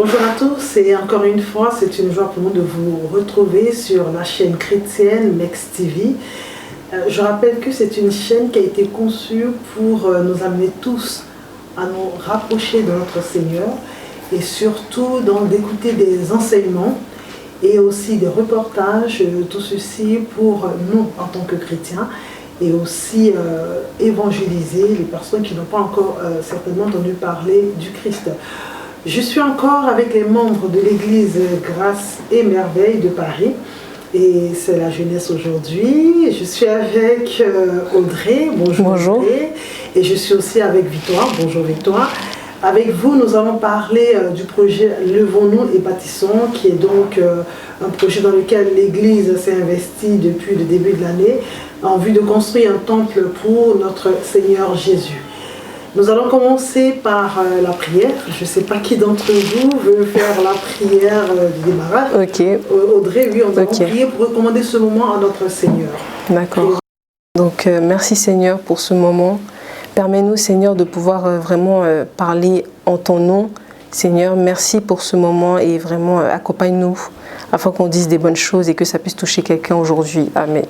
Bonjour à tous et encore une fois, c'est une joie pour nous de vous retrouver sur la chaîne chrétienne Next TV. Je rappelle que c'est une chaîne qui a été conçue pour nous amener tous à nous rapprocher de notre Seigneur et surtout d'écouter des enseignements et aussi des reportages, tout ceci pour nous en tant que chrétiens et aussi évangéliser les personnes qui n'ont pas encore certainement entendu parler du Christ. Je suis encore avec les membres de l'église Grâce et Merveille de Paris et c'est la jeunesse aujourd'hui. Je suis avec Audrey, bonjour Audrey, et je suis aussi avec Victoire, bonjour Victoire. Avec vous, nous allons parler du projet Levons-nous et bâtissons, qui est donc un projet dans lequel l'Église s'est investie depuis le début de l'année en vue de construire un temple pour notre Seigneur Jésus. Nous allons commencer par la prière. Je ne sais pas qui d'entre vous veut faire la prière du démarrage. Ok. Audrey, oui, on va prier pour recommander ce moment à notre Seigneur. D'accord. Donc, merci Seigneur pour ce moment. Permets-nous, Seigneur, de pouvoir vraiment parler en ton nom. Seigneur, merci pour ce moment et vraiment accompagne-nous afin qu'on dise des bonnes choses et que ça puisse toucher quelqu'un aujourd'hui. Amen.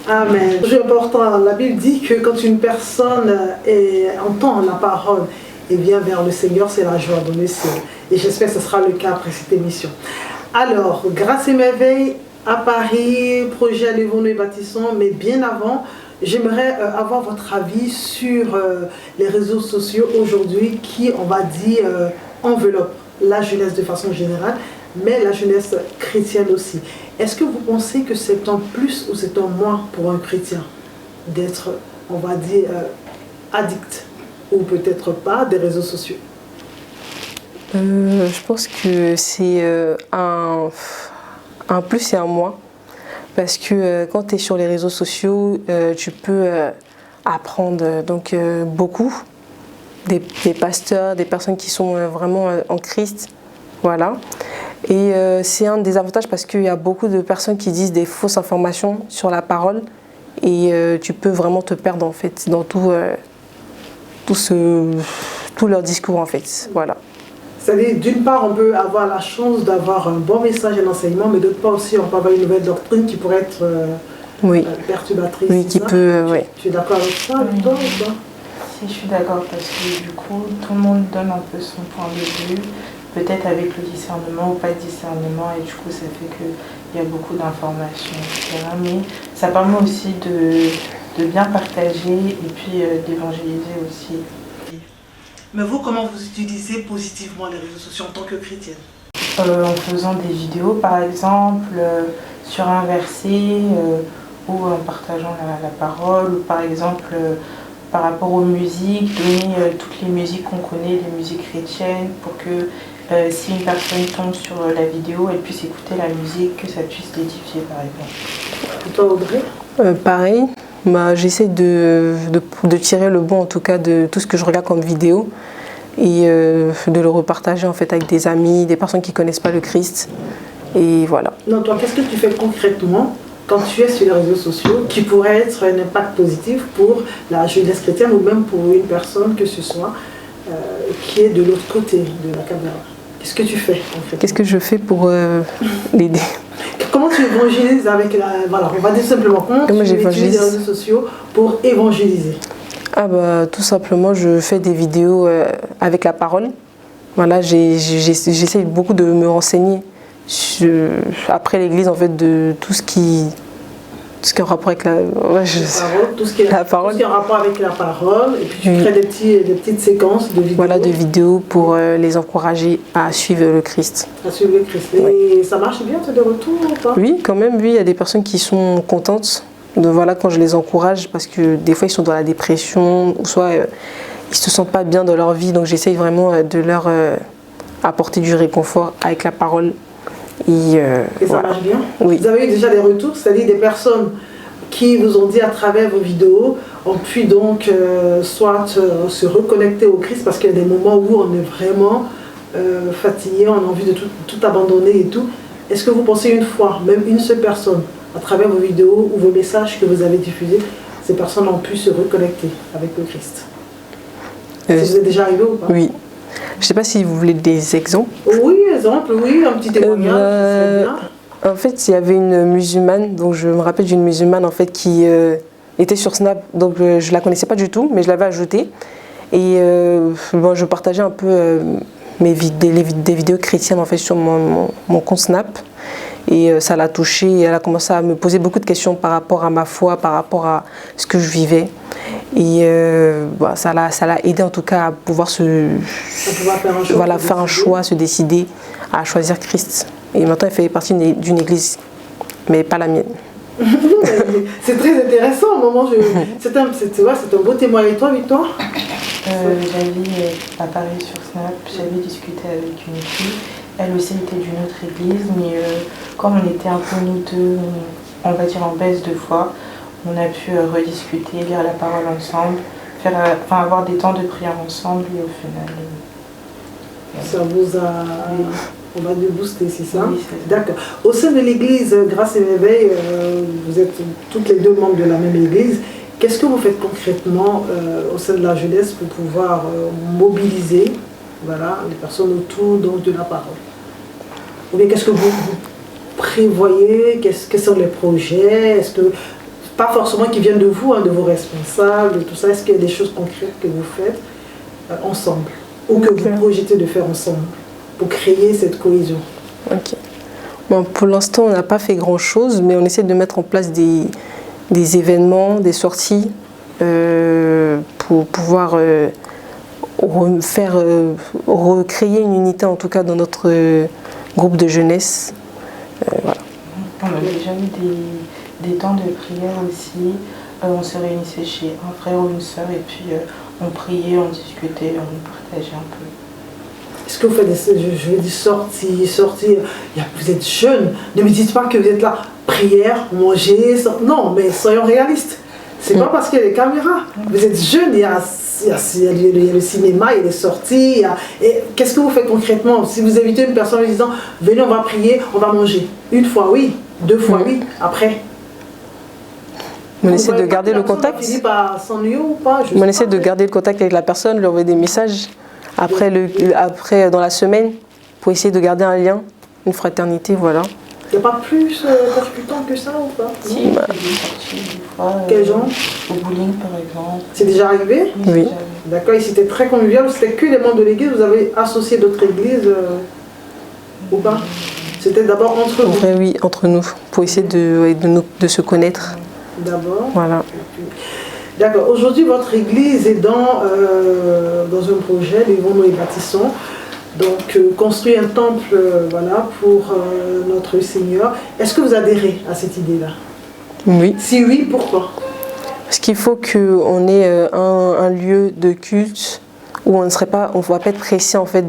Amen. C'est important. La Bible dit que quand une personne entend la parole et vient vers le Seigneur, c'est la joie dans le ciel. Et j'espère que ce sera le cas après cette émission. Alors, Grâce et Merveille à Paris, projet Levons-nous et bâtissons, mais bien avant, j'aimerais avoir votre avis sur les réseaux sociaux aujourd'hui qui, on va dire, enveloppent la jeunesse de façon générale, mais la jeunesse chrétienne aussi. Est-ce que vous pensez que c'est un plus ou c'est un moins pour un chrétien d'être, on va dire, addict ou peut-être pas des réseaux sociaux? Je pense que c'est un plus et un moins. Parce que quand tu es sur les réseaux sociaux, tu peux apprendre beaucoup des pasteurs, des personnes qui sont vraiment en Christ. Voilà. Et c'est un des avantages parce qu'il y a beaucoup de personnes qui disent des fausses informations sur la parole et tu peux vraiment te perdre en fait dans tout leur discours en fait. Voilà. C'est-à-dire, d'une part, on peut avoir la chance d'avoir un bon message et un enseignement, mais d'autre part aussi, on peut avoir une nouvelle doctrine qui pourrait être perturbatrice. Oui, qui peut, oui. Tu es d'accord avec ça, toi ou pas? Si, je suis d'accord, parce que du coup, tout le monde donne un peu son point de vue, peut-être avec le discernement ou pas de discernement, et du coup, ça fait qu'il y a beaucoup d'informations, etc. Mais ça permet aussi de bien partager et puis d'évangéliser aussi. Mais vous, comment vous utilisez positivement les réseaux sociaux en tant que chrétienne? En faisant des vidéos, par exemple, sur un verset, ou en partageant la parole, ou par exemple, par rapport aux musiques, donner toutes les musiques qu'on connaît, les musiques chrétiennes, pour que si une personne tombe sur la vidéo, elle puisse écouter la musique, que ça puisse l'édifier, par exemple. Et toi, Audrey? Pareil. J'essaie de tirer le bon en tout cas de tout ce que je regarde comme vidéo et de le repartager en fait avec des amis, des personnes qui ne connaissent pas le Christ et voilà. Non, toi, qu'est-ce que tu fais concrètement quand tu es sur les réseaux sociaux qui pourrait être un impact positif pour la jeunesse chrétienne ou même pour une personne que ce soit qui est de l'autre côté de la caméra? Qu'est-ce que tu fais en fait? Qu'est-ce que je fais pour l'aider? Comment tu évangélises avec la... Voilà, on va dire simplement comment tu utilises les réseaux sociaux pour évangéliser? Tout simplement, je fais des vidéos avec la parole. Voilà, j'essaie beaucoup de me renseigner après l'église en fait de tout ce qui est en rapport avec tout ce qui est en rapport avec la parole, et puis tu crées des petites séquences de vidéos. Voilà, de vidéos pour les encourager à suivre le Christ. À suivre le Christ. Et ça marche bien, tu as des retours ou pas? Oui, quand même, oui, il y a des personnes qui sont contentes quand je les encourage, parce que des fois ils sont dans la dépression, ou soit ils se sentent pas bien dans leur vie, donc j'essaye vraiment de leur apporter du réconfort avec la parole. Et ça marche bien? Oui. Vous avez eu déjà des retours, c'est-à-dire des personnes qui vous ont dit à travers vos vidéos, ont pu donc soit se reconnecter au Christ, parce qu'il y a des moments où on est vraiment fatigué, on a envie de tout abandonner et tout. Est-ce que vous pensez une fois, même une seule personne, à travers vos vidéos ou vos messages que vous avez diffusés, ces personnes ont pu se reconnecter avec le Christ? Ça vous est déjà arrivé ou pas? Oui. Je ne sais pas si vous voulez des exemples. Oui, exemple, oui, un petit témoignage. C'est bien. En fait, il y avait une musulmane, donc je me rappelle d'une musulmane en fait qui était sur Snap, donc je la connaissais pas du tout, mais je l'avais ajoutée. Et bon, je partageais un peu des vidéos chrétiennes en fait sur mon compte Snap. Et ça l'a touchée et elle a commencé à me poser beaucoup de questions par rapport à ma foi, par rapport à ce que je vivais. Et bah, ça l'a aidé en tout cas à pouvoir faire un choix, se décider à choisir Christ. Et maintenant elle fait partie d'une église, mais pas la mienne. C'est très intéressant au moment c'est un beau témoignage. Et toi, Victoire? J'avais apparu sur Snap, j'avais discuté avec une fille. Elle aussi était d'une autre église, mais comme on était un peu nous deux, on va dire en baisse de foi, on a pu rediscuter, lire la parole ensemble, avoir des temps de prière ensemble et au final... Ça vous a... On va le booster, c'est ça? Oui, c'est ça. D'accord. Au sein de l'église Grâce et Merveille, vous êtes toutes les deux membres de la même église. Qu'est-ce que vous faites concrètement au sein de la jeunesse pour pouvoir mobiliser les personnes autour donc, de la parole? Ou bien qu'est-ce que vous prévoyez? Quels sont les projets? Est-ce que, pas forcément qui viennent de vous, de vos responsables, de tout ça, est-ce qu'il y a des choses concrètes que vous faites ensemble ou que vous projetez de faire ensemble pour créer cette cohésion? Ok. Bon, pour l'instant, on n'a pas fait grand-chose, mais on essaie de mettre en place des événements, des sorties pour pouvoir recréer une unité en tout cas dans notre groupe de jeunesse. Voilà. On a déjà eu des temps de prière aussi. On se réunissait chez un frère ou une soeur et puis on priait, on discutait, on partageait un peu. Est-ce que vous faites des sorties, vous êtes jeune, ne me dites pas que vous êtes là, prière, manger, non, mais soyons réalistes. C'est pas parce qu'il y a des caméras. Vous êtes jeune, il y a le cinéma, il y a des sorties. Qu'est-ce que vous faites concrètement? Si vous invitez une personne en disant, venez, on va prier, on va manger. Une fois, oui. Deux fois, oui. Après. On essaie de garder le contact. On essaie de garder le contact avec la personne, lui envoyer des messages. Après, dans la semaine, pour essayer de garder un lien, une fraternité, voilà. Il n'y a pas plus percutant que ça ou pas? Si, des fois. Quel genre? Au bowling par exemple. C'est déjà arrivé? Oui. D'accord, et c'était très convivial, c'était que les membres de l'église, vous avez associé d'autres églises ou pas? C'était d'abord entre vous? En vrai, oui, entre nous, pour essayer de se connaître. D'abord. Voilà. D'accord, aujourd'hui votre église est dans un projet, Vivons-nous et bâtissons. Donc, construire un temple pour notre Seigneur. Est-ce que vous adhérez à cette idée-là? Oui. Si oui, pourquoi? Parce qu'il faut qu'on ait un lieu de culte où on ne va pas être pressé en fait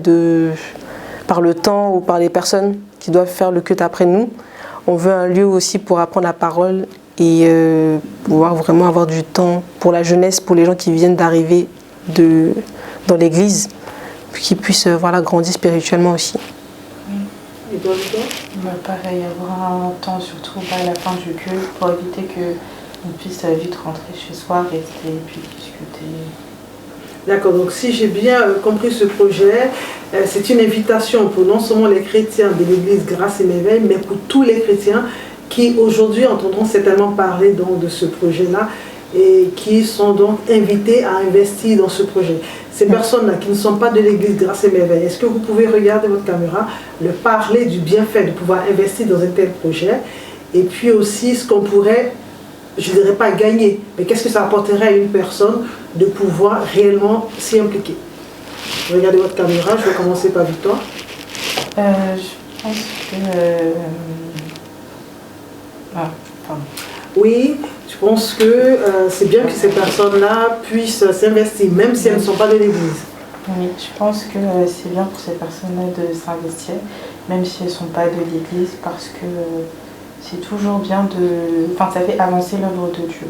par le temps ou par les personnes qui doivent faire le culte après nous. On veut un lieu aussi pour apprendre la parole et pouvoir vraiment avoir du temps pour la jeunesse, pour les gens qui viennent d'arriver dans l'église, qui puissent grandir spirituellement aussi. Et toi, pareil, avoir un temps surtout à la fin du culte pour éviter qu'on puisse vite rentrer chez soi, rester et puis discuter. D'accord, donc si j'ai bien compris ce projet, c'est une invitation pour non seulement les chrétiens de l'église Grâce et Merveille, mais pour tous les chrétiens qui aujourd'hui entendront certainement parler donc, de ce projet-là et qui sont donc invités à investir dans ce projet. Ces personnes-là qui ne sont pas de l'église Grâce et Merveille, est-ce que vous pouvez regarder votre caméra, leur parler du bienfait de pouvoir investir dans un tel projet et puis aussi ce qu'on pourrait, je ne dirais pas gagner, mais qu'est-ce que ça apporterait à une personne de pouvoir réellement s'y impliquer? Regardez votre caméra, je vais commencer par Victoire. Je pense que... Oui, je pense que c'est bien que ces personnes-là puissent s'investir, même si elles ne sont pas de l'église. Oui, je pense que c'est bien pour ces personnes-là de s'investir, même si elles ne sont pas de l'église, parce que c'est toujours bien de... Enfin, ça fait avancer l'œuvre de Dieu.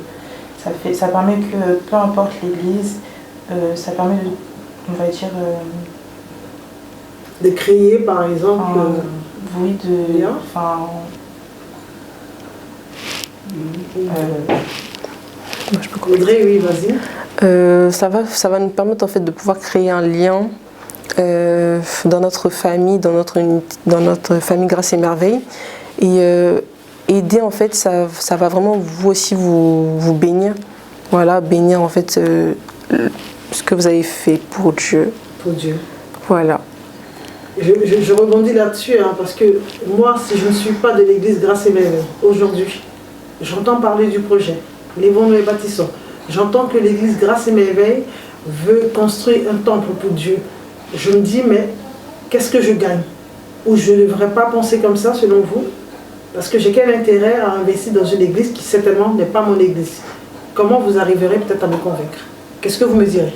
Ça permet que, peu importe l'église, ça permet de, on va dire... de créer, par exemple... oui, de... Audrey, oui, vas-y. Ça va nous permettre en fait de pouvoir créer un lien dans notre famille, dans notre famille Grâce et Merveille. Et aider, en fait, ça va vraiment vous aussi vous bénir. Voilà, bénir en fait ce que vous avez fait pour Dieu. Pour Dieu. Voilà. Je rebondis là-dessus, hein, parce que moi, si je ne suis pas de l'église Grâce et Merveille, aujourd'hui, j'entends parler du projet, Lèvons-nous et bâtissons. J'entends que l'église Grâce et Merveille veut construire un temple pour Dieu. Je me dis, mais qu'est-ce que je gagne? Ou je ne devrais pas penser comme ça, selon vous? Parce que j'ai quel intérêt à investir dans une église qui certainement n'est pas mon église? Comment vous arriverez peut-être à me convaincre? Qu'est-ce que vous me direz?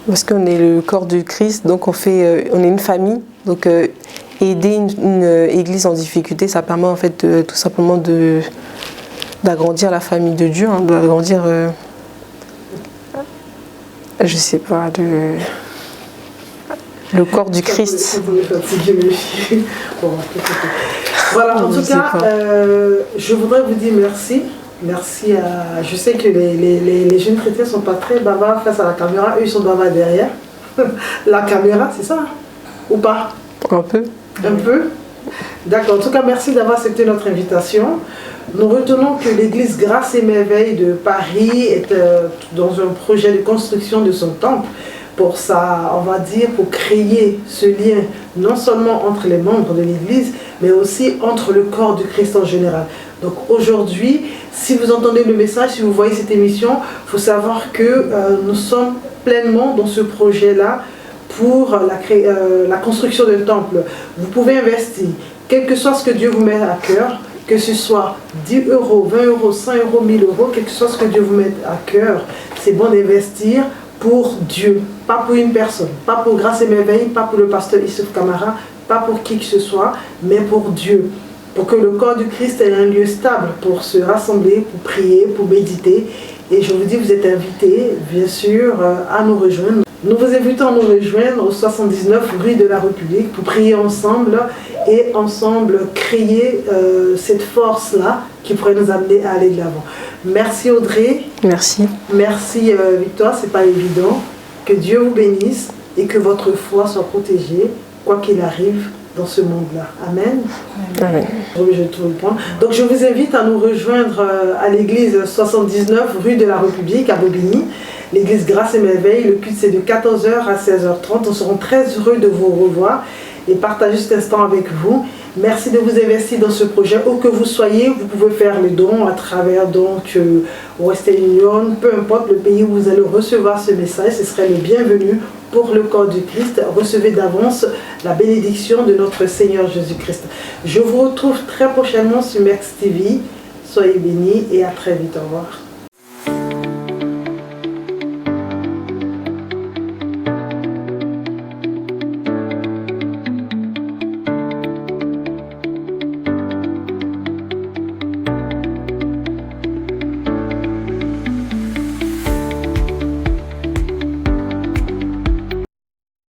Parce qu'on est le corps du Christ, donc on est une famille. Donc aider une église en difficulté, ça permet en fait tout simplement d'agrandir la famille de Dieu, hein, d'agrandir, je sais pas, le corps du Christ. Voilà, en tout cas, je voudrais vous dire merci. Merci à... Je sais que les jeunes chrétiens ne sont pas très bavards face à la caméra. Eux, ils sont bavards derrière. La caméra, c'est ça? Ou pas? Un peu. Un peu? D'accord. En tout cas, merci d'avoir accepté notre invitation. Nous retenons que l'église Grâce et Merveille de Paris est dans un projet de construction de son temple. Pour ça, on va dire, pour créer ce lien, non seulement entre les membres de l'église, mais aussi entre le corps du Christ en général. Donc aujourd'hui, si vous entendez le message, si vous voyez cette émission, il faut savoir que nous sommes pleinement dans ce projet-là pour la construction d'un temple. Vous pouvez investir, quel que soit ce que Dieu vous met à cœur, que ce soit 10 €, 20 €, 100 €, 1000 €, quel que soit ce que Dieu vous met à cœur, c'est bon d'investir pour Dieu, pas pour une personne, pas pour Grâce et Merveille, pas pour le pasteur Issouf Kamara, pas pour qui que ce soit, mais pour Dieu. Pour que le corps du Christ ait un lieu stable pour se rassembler, pour prier, pour méditer. Et je vous dis, vous êtes invités, bien sûr, à nous rejoindre. Nous vous invitons à nous rejoindre au 79 rue de la République pour prier ensemble et ensemble créer cette force-là qui pourrait nous amener à aller de l'avant. Merci Audrey. Merci. Merci Victoire, c'est pas évident. Que Dieu vous bénisse et que votre foi soit protégée, quoi qu'il arrive dans ce monde-là. Amen. Amen. Donc je vous invite à nous rejoindre à l'église 79 rue de la République à Bobigny. L'église Grâce et Merveille, le culte c'est de 14 h à 16 h 30. On sera très heureux de vous revoir et partager cet instant avec vous. Merci de vous investir dans ce projet. Où que vous soyez, vous pouvez faire les dons à travers donc Western Union, peu importe le pays où vous allez recevoir ce message, ce serait le bienvenu pour le corps du Christ. Recevez d'avance la bénédiction de notre Seigneur Jésus-Christ. Je vous retrouve très prochainement sur Mex TV. Soyez bénis et à très vite. Au revoir.